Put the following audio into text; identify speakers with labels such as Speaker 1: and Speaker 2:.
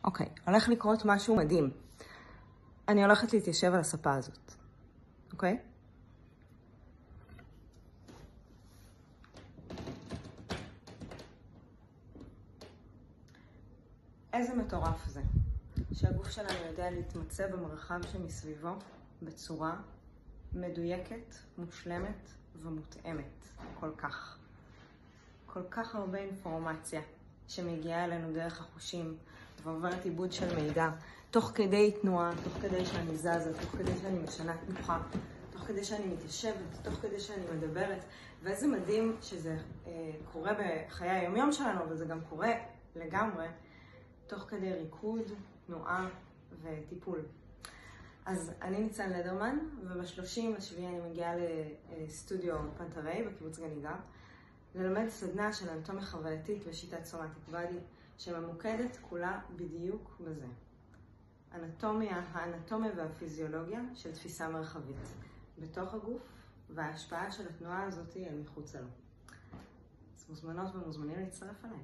Speaker 1: אוקיי, הולך לקרות משהו מדהים. אני הולכת להתיישב על הספה הזאת, אוקיי? איזה מטורף זה, שהגוף שלנו יודע להתמצא במרחב שמסביבו בצורה מדויקת, מושלמת ומותאמת. כל כך הרבה אינפורמציה שמגיעה אלינו דרך החושים ועוברת עיבוד של מידע, תוך כדי תנועה, תוך כדי שאני זזה, תוך כדי שאני משנה תנוחה, תוך כדי שאני מתיישבת, תוך כדי שאני מדברת. ואיזה מדהים שזה קורה בחיי היומיום שלנו, אבל זה גם קורה לגמרי תוך כדי ריקוד, תנועה וטיפול. אז אני ניצן לדרמן, וב-30 אני מגיעה לסטודיו פנטרי בקיבוץ גניגר, ללמד סדנה של אנטומיה חווייתית ושיטת סומטיק בדי, שממוקדת כולה בדיוק בזה. האנטומיה והפיזיולוגיה של תפיסה מרחבית בתוך הגוף, וההשפעה של התנועה הזאת על מחוצה לו. אז מוזמנות ומוזמנים להצטרף אליי.